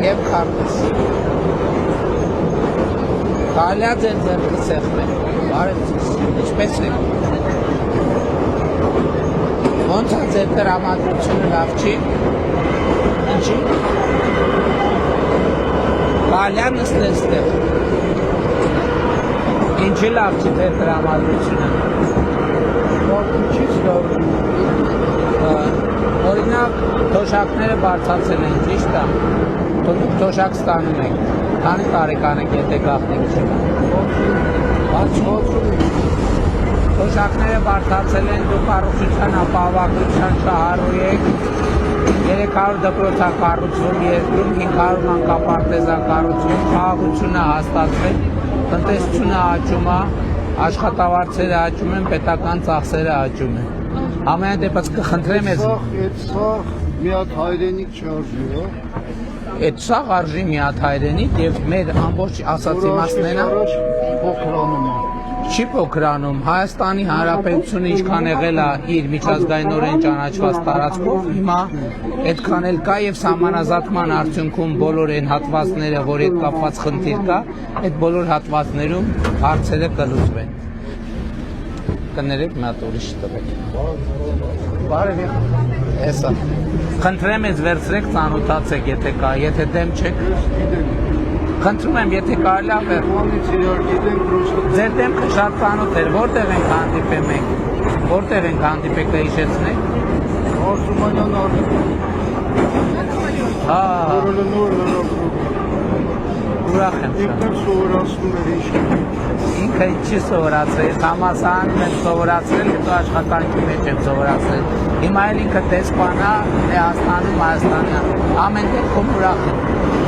Եվ քարտես։ Կարելի է ձեր ձեռքը սեղմել։ Բարև ձեզ։ Ինչպես եք։ Ոնց է ձեր տրամադրությունը լավ չի։ Ինչի։ Կարելի է նստել ստեղ։ Ինչի լավ չի ձեր տրամադրությունը։ Ինչի՞ց լավ չի։ Օրինակ թոշակները բարձրացել են, ճիշտ է։ Դուք թոշակ ստանում եք։ Քանի տարեկան եք, եթե գաղտնիք չի։ Թոշակները բարձրացել են, դուք կառուցության ապահովագրության շահառու եք, 300 դպրոց է կառուցվում երկրում, 500 մանկապարտեզ է կառուցվում, խաղաղությունը հաստատվել, տնտեսությունը աճում է, աշխատավարձերը աճում են, պետական ծախսերը աճում են։ Ամեն դեպս կխնդրեմ ես։ Սա մի հատ հայրենիք չարժի, հա։ Այդ սաղ արժի մի հատ հայրենիք եւ մեր ամբողջ ասացի մասներն փոքրանում է։ Չի փոքրանում, Հայաստանի Հանրապետությունը ինչքան եղել է իր միջազգայինորեն ճանաչված տարածքով, հիմա այդքան էլ կա եւ սահմանազատման արդյունքում բոլոր այն հատվածները, որ այդ կապված խնդիր կա, այդ բոլոր հատվածներում հարցերը կլուծվեն։ Կներեք մի հատ ուրիշ տվեք։ Բարև եք։ Էսա։ Խնդրեմ ես վերցրեք, ծանոթացեք, եթե կա, եթե դեմ չեք։ Խնդրում եմ, եթե կարելի է վեր։ Ձեր դեմքը շատ ծանոթ էր, որտեղ ենք հանդիպել մենք։ Որտեղ ենք հանդիպել, կհիշեցնեք։ Արսումանյան արդյունքում։ Հա։ Որը նոր լրագրող։ Ուրախ եմ շատ։ Ինքն սովորացնում էր ինչ։ Ինքը չի սովորացրել, համասարանում եմ սովորացրել, հետո աշխատանքի մեջ եմ սովորացրել։ Հիմա էլ ինքը դեսպան է Հայաստանում, Հայաստանի ամեն դեպքում ուրախ եմ։